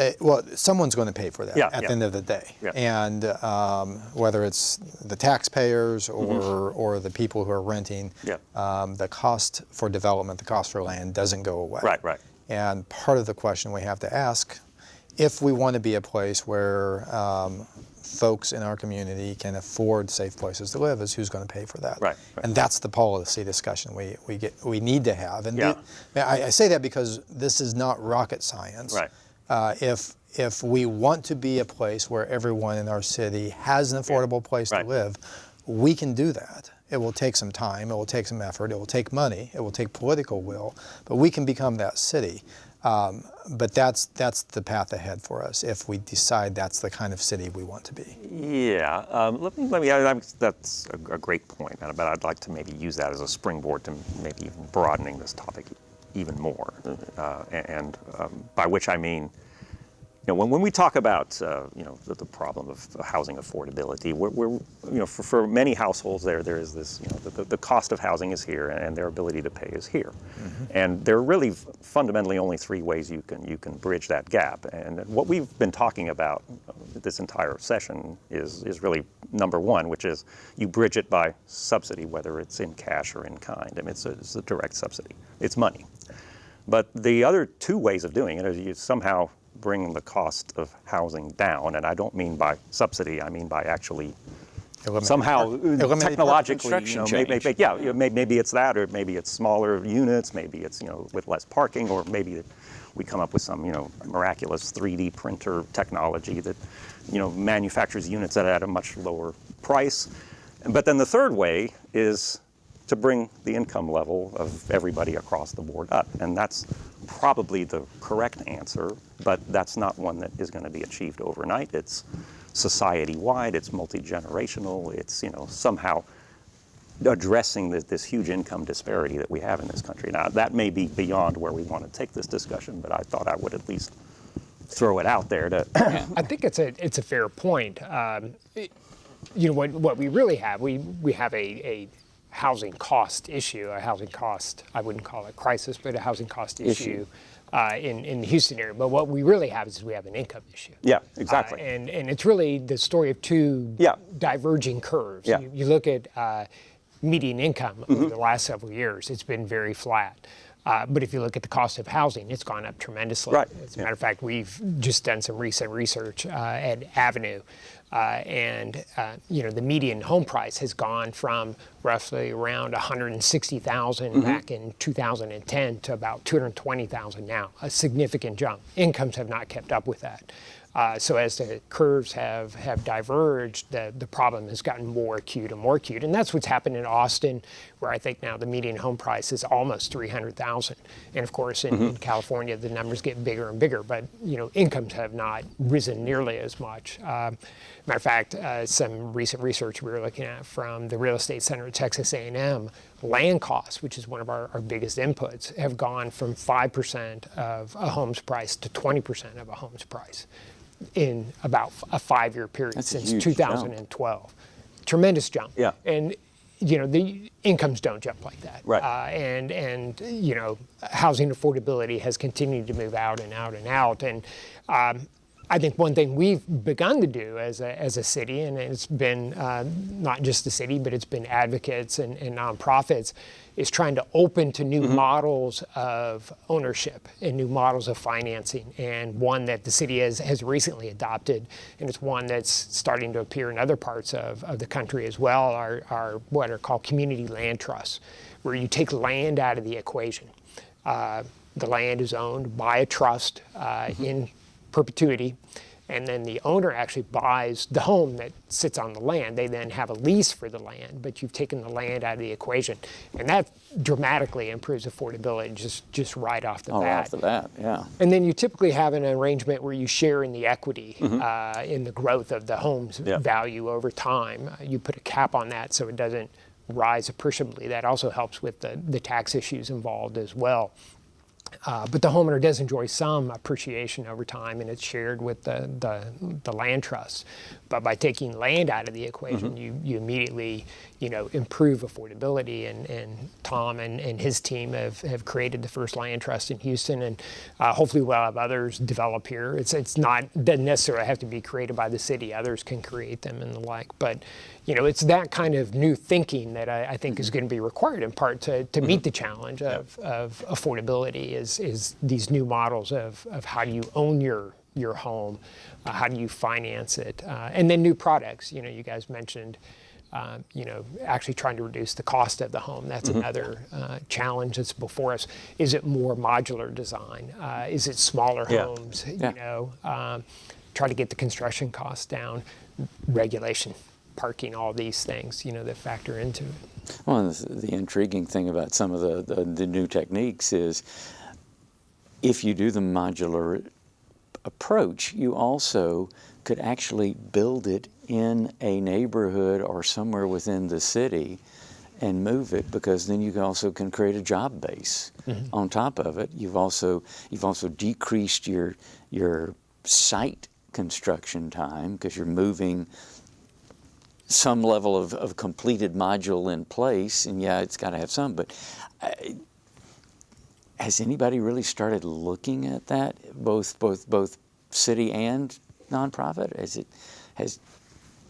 someone's going to pay for that at the end of the day, and whether it's the taxpayers or the people who are renting, the cost for development, the cost for land doesn't go away. Right. And part of the question we have to ask, if we want to be a place where folks in our community can afford safe places to live, is who's going to pay for that. Right. And that's the policy discussion we need to have. And I say that because this is not rocket science. Right. If we want to be a place where everyone in our city has an affordable place to live, we can do that. It will take some time, it will take some effort, it will take money, it will take political will, but we can become that city. But that's the path ahead for us if we decide that's the kind of city we want to be. Yeah, that's a great point, but I'd like to maybe use that as a springboard to maybe even broadening this topic even more. By which I mean, when we talk about the problem of housing affordability, we're for many households there is this, the cost of housing is here and their ability to pay is here, and there are really fundamentally only three ways you can bridge that gap. And what we've been talking about this entire session is really number one, which is you bridge it by subsidy, whether it's in cash or in kind. I mean, it's a direct subsidy. It's money. But the other two ways of doing it is you somehow bring the cost of housing down, and I don't mean by subsidy, I mean by actually somehow technologically, maybe it's that, or maybe it's smaller units, maybe it's with less parking, or maybe we come up with some miraculous 3D printer technology that manufactures units at a much lower price. But then the third way is to bring the income level of everybody across the board up, and that's probably the correct answer, but that's not one that is going to be achieved overnight. It's society-wide, it's multi-generational, it's somehow addressing this huge income disparity that we have in this country. Now, that may be beyond where we want to take this discussion, but I thought I would at least throw it out there to... I think it's a fair point. What we really have, we have a housing cost issue, a housing cost, I wouldn't call it crisis, but a housing cost issue in the Houston area. But what we really have is we have an income issue. Yeah, exactly. And it's really the story of two diverging curves. Yeah. You look at median income over the last several years, it's been very flat. But if you look at the cost of housing, it's gone up tremendously. Right. As a matter of fact, we've just done some recent research at Avenue. The median home price has gone from roughly around $160,000 back in 2010 to about $220,000 now, a significant jump. Incomes have not kept up with that. So as the curves have diverged, the problem has gotten more acute and more acute. And that's what's happened in Austin, where I think now the median home price is almost $300,000. And of course, in California, the numbers get bigger and bigger, but incomes have not risen nearly as much. Matter of fact, some recent research we were looking at from the Real Estate Center at Texas A&M, land costs, which is one of our biggest inputs, have gone from 5% of a home's price to 20% of a home's price in about a 5-year period. That's since a huge 2012. Jump. Tremendous jump. Yeah. And the incomes don't jump like that. Right. And housing affordability has continued to move out and out and out. And I think one thing we've begun to do as a city, and it's been not just the city, but it's been advocates and nonprofits, is trying to open to new models of ownership and new models of financing. And one that the city has recently adopted, and it's one that's starting to appear in other parts of the country as well, are what are called community land trusts, where you take land out of the equation. The land is owned by a trust in perpetuity, and then the owner actually buys the home that sits on the land. They then have a lease for the land, but you've taken the land out of the equation, and that dramatically improves affordability just right off the bat. Right off the bat, yeah. And then you typically have an arrangement where you share in the equity in the growth of the home's value over time. You put a cap on that so it doesn't rise appreciably. That also helps with the tax issues involved as well. But the homeowner does enjoy some appreciation over time, and it's shared with the land trust. But by taking land out of the equation, you immediately improve affordability. And Tom and his team have created the first land trust in Houston, and hopefully we'll have others develop here. Doesn't necessarily have to be created by the city. Others can create them and the like. But it's that kind of new thinking that I think is going to be required in part to meet the challenge of affordability. Is these new models of how do you own your home, how do you finance it, and then new products. You guys mentioned, actually trying to reduce the cost of the home. That's another challenge that's before us. Is it more modular design? Is it smaller homes? Try to get the construction costs down, regulation, parking, all these things, that factor into it. Well, the intriguing thing about some of the new techniques is if you do the modular approach, you also could actually build it in a neighborhood or somewhere within the city and move it, because then you also can create a job base on top of it. You've also decreased your site construction time, because you're moving some level of completed module in place, and yeah, it's got to have some, but has anybody really started looking at that, both city and nonprofit?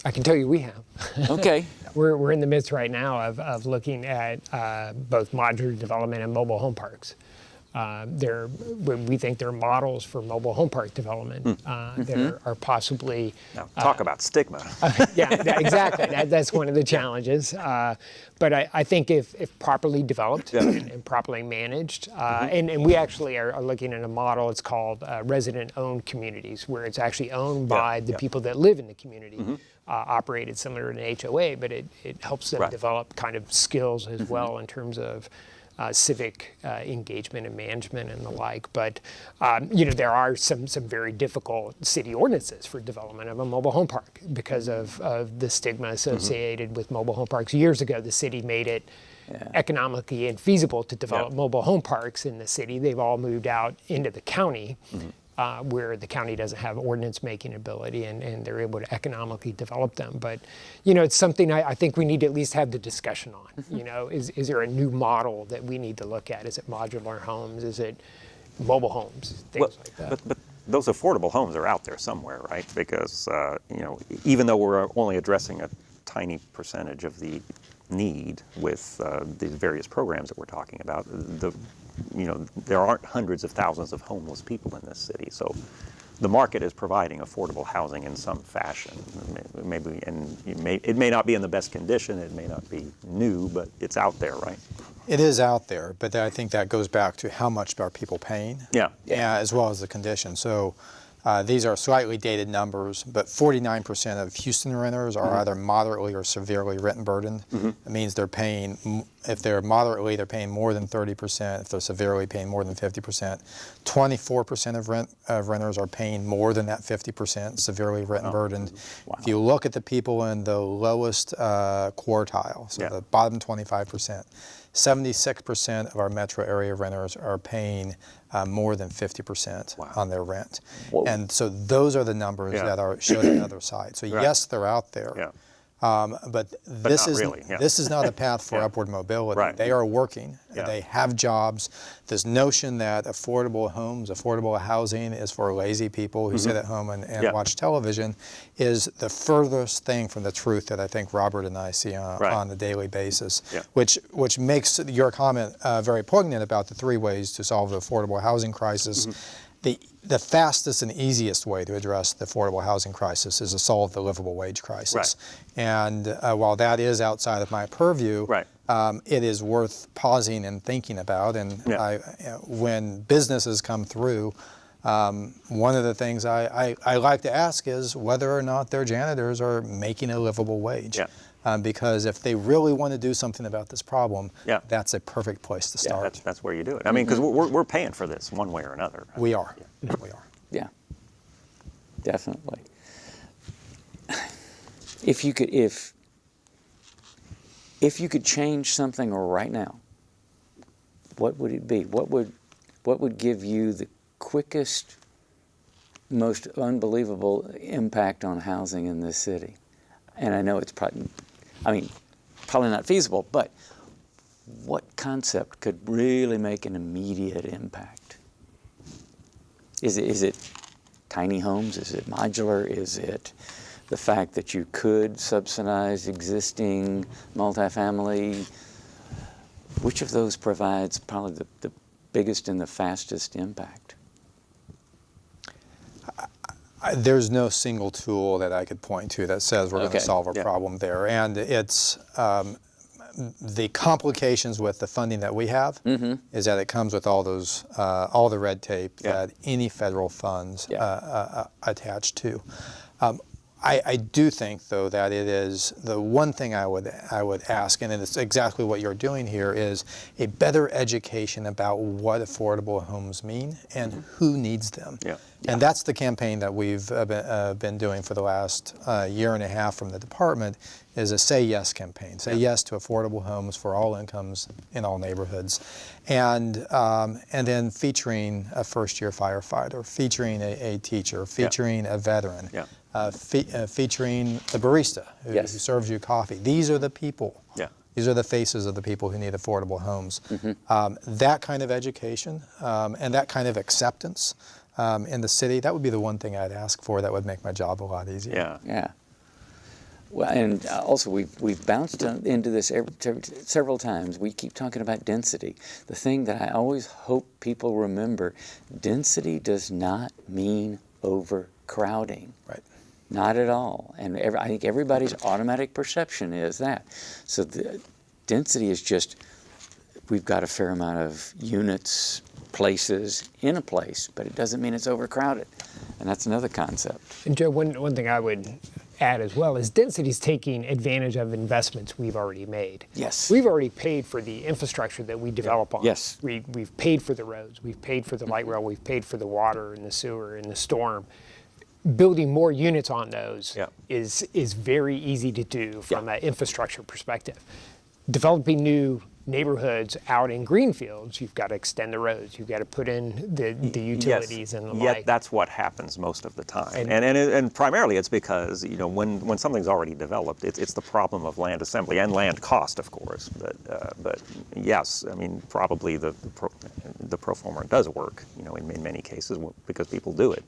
I can tell you we have. Okay. We're in the midst right now of looking at both modular development and mobile home parks. We think they're models for mobile home park development. There are possibly... Now, talk about stigma. yeah, exactly. That's one of the challenges. But I think if properly developed and properly managed, and we actually are looking at a model, it's called resident-owned communities, where it's actually owned by the people that live in the community, operated similar to an HOA, but it helps them develop kind of skills as well in terms of civic engagement and management and the like. But there are some very difficult city ordinances for development of a mobile home park because of the stigma associated with mobile home parks. Years ago, the city made it economically infeasible to develop mobile home parks in the city. They've all moved out into the county. Where the county doesn't have ordinance making ability, and they're able to economically develop them. But, it's something I think we need to at least have the discussion on. Is there a new model that we need to look at? Is it modular homes? Is it mobile homes? Things like that. But those affordable homes are out there somewhere, right? Because, even though we're only addressing a tiny percentage of the need with these various programs that we're talking about, there aren't hundreds of thousands of homeless people in this city. So the market is providing affordable housing in some fashion. Maybe, and it may not be in the best condition, it may not be new, but it's out there, right? It is out there, but I think that goes back to how much are people paying, as well as the condition. So these are slightly dated numbers, but 49% of Houston renters are either moderately or severely rent burdened. It means they're paying, if they're moderately, they're paying more than 30%. If they're severely, paying more than 50%. 24% of renters are paying more than that 50%, severely rent burdened. Wow. If you look at the people in the lowest quartile, so the bottom 25%, 76% of our metro area renters are paying more than 50% on their rent. Whoa. And so those are the numbers that are shown on the other side. So yes, they're out there. But this is really, this is not a path for upward mobility. Right. They are working. They have jobs. This notion that affordable homes, affordable housing is for lazy people who sit at home and watch television is the furthest thing from the truth that I think Robert and I see on a daily basis, which makes your comment very poignant about the 3 ways to solve the affordable housing crisis. The fastest and easiest way to address the affordable housing crisis is to solve the livable wage crisis. And while that is outside of my purview, it is worth pausing and thinking about. And when businesses come through, one of the things I like to ask is whether or not their janitors are making a livable wage. Because if they really want to do something about this problem, that's a perfect place to start. That's where you do it. I mean, because we're paying for this one way or another. We are. We are. Yeah, definitely. If you could change something right now, what would it be? What would give you the quickest, most unbelievable impact on housing in this city? And I know it's probably not feasible, but what concept could really make an immediate impact? Is it tiny homes? Is it modular? Is it the fact that you could subsidize existing multifamily? Which of those provides probably the biggest and the fastest impact? There's no single tool that I could point to that says we're going to solve a problem there. And it's the complications with the funding that we have is that it comes with all those, all the red tape that any federal funds attach to. I do think, though, that it is the one thing I would ask, and it's exactly what you're doing here, is a better education about what affordable homes mean and who needs them. Yeah. And that's the campaign that we've been doing for the last year and a half from the department, is a Say Yes campaign. Say yes to affordable homes for all incomes in all neighborhoods. And then featuring a first-year firefighter, featuring a teacher, featuring a veteran. Yeah. Featuring the barista who serves you coffee. These are the people. Yeah. These are the faces of the people who need affordable homes. That kind of education and that kind of acceptance in the city, that would be the one thing I'd ask for that would make my job a lot easier. Yeah. Yeah. Well, and also we've bounced into this several times. We keep talking about density. The thing that I always hope people remember, density does not mean overcrowding. Right. Not at all. And I think everybody's automatic perception is that. So the density is just, we've got a fair amount of units, places in a place, but it doesn't mean it's overcrowded. And that's another concept. And Joe, one thing I would add as well is density is taking advantage of investments we've already made. Yes. We've already paid for the infrastructure that we develop on. Yes. We've paid for the roads, we've paid for the light rail, we've paid for the water and the sewer and the storm. Building more units on those is very easy to do from an infrastructure perspective. Developing new neighborhoods out in greenfields, you've got to extend the roads, you've got to put in the utilities and the like. Yet that's what happens most of the time, and primarily it's because when something's already developed, it's the problem of land assembly and land cost, of course. But yes, I mean probably the pro forma does work, in many cases because people do it.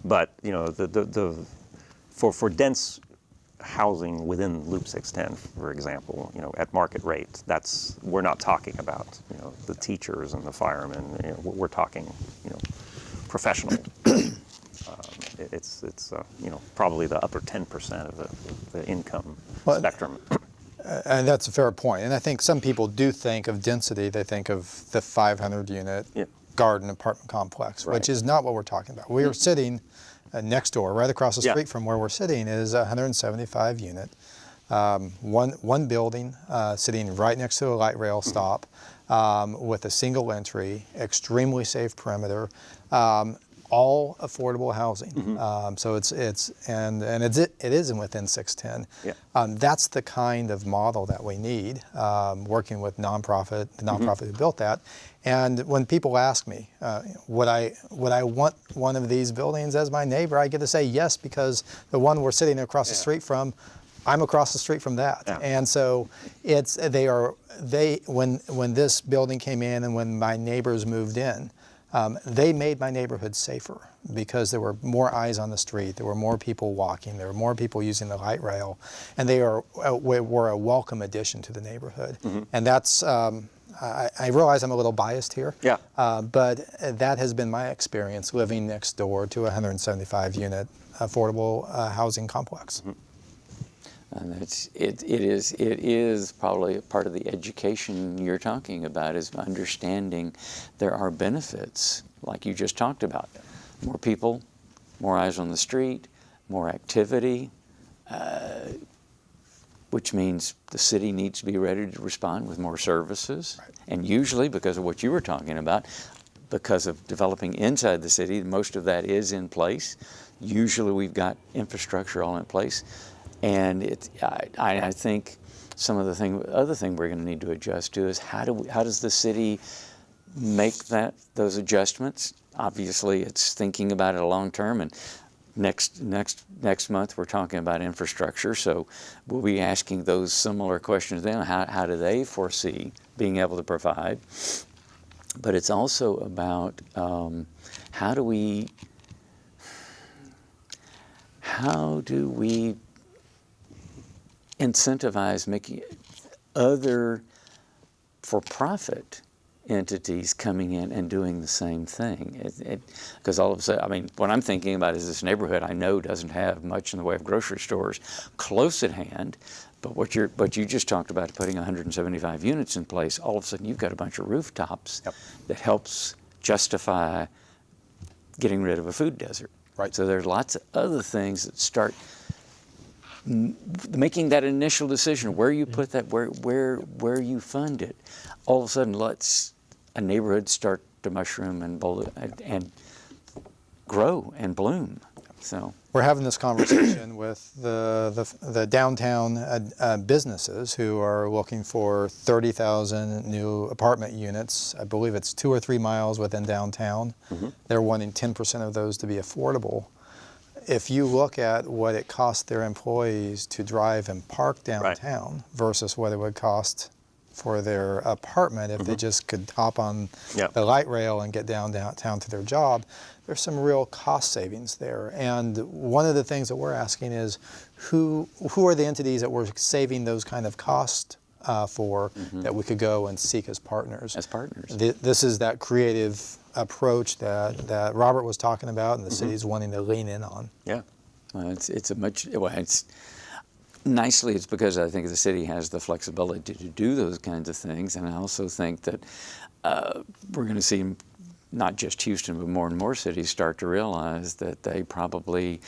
But for dense housing within Loop 610, for example, at market rate, we're not talking about the teachers and the firemen. We're talking professional. It's probably the upper 10% of the income spectrum. And that's a fair point. And I think some people do think of density. They think of the 500 unit garden apartment complex, which is not what we're talking about. We are sitting next door, right across the street from where we're sitting, is a 175 unit, one building sitting right next to a light rail stop with a single entry, extremely safe perimeter, all affordable housing. So it is within 610. That's the kind of model that we need, working with the nonprofit who built that. And when people ask me, would I want one of these buildings as my neighbor, I get to say yes, because the one we're sitting across the street from, I'm across the street from that. And so when this building came in and when my neighbors moved in, they made my neighborhood safer because there were more eyes on the street, there were more people walking, there were more people using the light rail, and they were a welcome addition to the neighborhood. And that's, I realize I'm a little biased here, but that has been my experience living next door to a 175 unit affordable housing complex. And it is probably part of the education you're talking about, is understanding there are benefits, like you just talked about. More people, more eyes on the street, more activity, which means the city needs to be ready to respond with more services. And usually, because of what you were talking about, because of developing inside the city, most of that is in place. Usually we've got infrastructure all in place. And I think some of the other thing we're going to need to adjust to is how does the city make those adjustments? Obviously, it's thinking about it long term, and next month we're talking about infrastructure. So we'll be asking those similar questions then. How do they foresee being able to provide? But it's also about how do we incentivize making other for-profit entities coming in and doing the same thing. Because all of a sudden, I mean, what I'm thinking about is this neighborhood I know doesn't have much in the way of grocery stores close at hand, but what you just talked about, putting 175 units in place, all of a sudden you've got a bunch of rooftops that helps justify getting rid of a food desert. Right. So there's lots of other things that start making that initial decision where you put that, where you fund it, all of a sudden lets a neighborhood start to mushroom and grow and bloom. So we're having this conversation with the downtown businesses who are looking for 30,000 new apartment units. I believe it's 2 or 3 miles within downtown. They're wanting 10% of those to be affordable. If you look at what it costs their employees to drive and park downtown versus what it would cost for their apartment if they just could hop on the light rail and get downtown to their job, there's some real cost savings there. And one of the things that we're asking is who are the entities that we're saving those kind of costs for that we could go and seek as partners. This is that creative approach that Robert was talking about and the city's wanting to lean in on. Yeah. Well, nicely, it's because I think the city has the flexibility to do those kinds of things, and I also think that we're going to see not just Houston, but more and more cities start to realize that they probably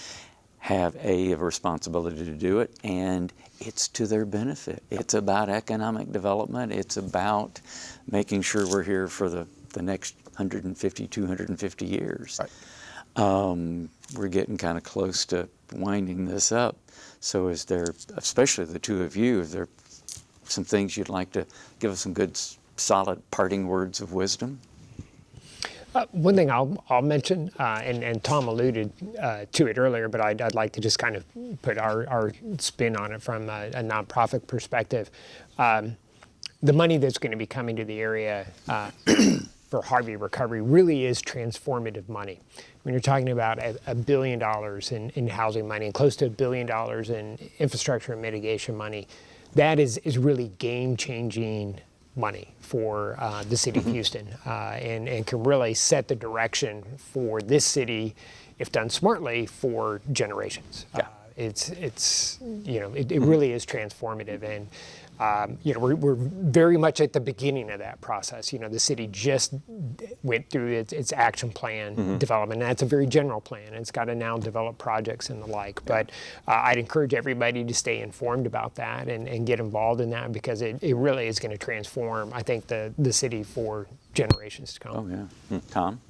have a responsibility to do it, and it's to their benefit. It's about economic development. It's about making sure we're here for the next 150, 250 years. Right. We're getting kind of close to winding this up. So is there, especially the two of you, is there some things you'd like to give us some good, solid parting words of wisdom? One thing I'll mention, and Tom alluded to it earlier, but I'd like to just kind of put our spin on it from a nonprofit perspective. The money that's going to be coming to the area for Harvey recovery really is transformative money. When you're talking about $1 billion in housing money and close to $1 billion in infrastructure and mitigation money, that is really game-changing money for the city of Houston, and can really set the direction for this city, if done smartly, for generations. It really is transformative, and we're very much at the beginning of that process. The city just went through its action plan development, and that's a very general plan. It's got to now develop projects and the like. But I'd encourage everybody to stay informed about that and get involved in that, because it really is going to transform, I think, the city for generations to come. Oh, yeah. Tom?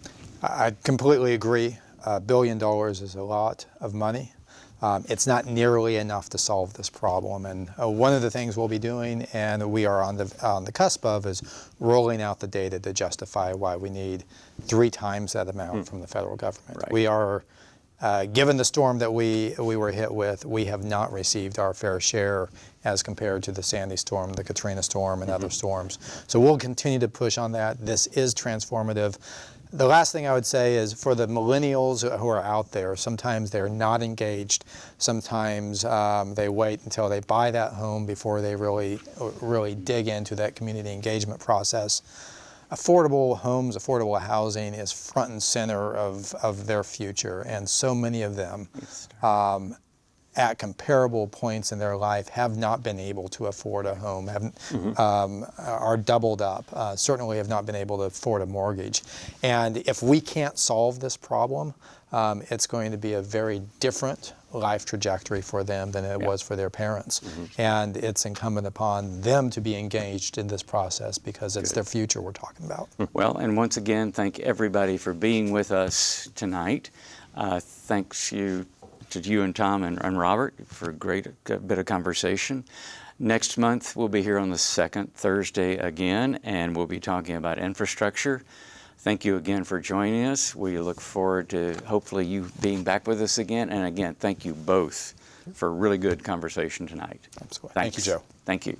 I completely agree. $1 billion is a lot of money. It's not nearly enough to solve this problem, and one of the things we'll be doing, and we are on the cusp of, is rolling out the data to justify why we need 3 times that amount from the federal government. Right. We are, given the storm that we were hit with, we have not received our fair share as compared to the Sandy storm, the Katrina storm, and other storms. So we'll continue to push on that. This is transformative. The last thing I would say is, for the millennials who are out there, sometimes they're not engaged. Sometimes they wait until they buy that home before they really dig into that community engagement process. Affordable homes, affordable housing is front and center of their future, and so many of them at comparable points in their life have not been able to afford a home, are doubled up, certainly have not been able to afford a mortgage. And if we can't solve this problem, it's going to be a very different life trajectory for them than it was for their parents. And it's incumbent upon them to be engaged in this process, because it's their future we're talking about. Well, and once again, thank everybody for being with us tonight. Thanks to you and Tom and Robert for a great bit of conversation. Next month, we'll be here on the second Thursday again, and we'll be talking about infrastructure. Thank you again for joining us. We look forward to hopefully you being back with us again. And again, thank you both for a really good conversation tonight. Absolutely. Thanks. Thank you, Joe. Thank you.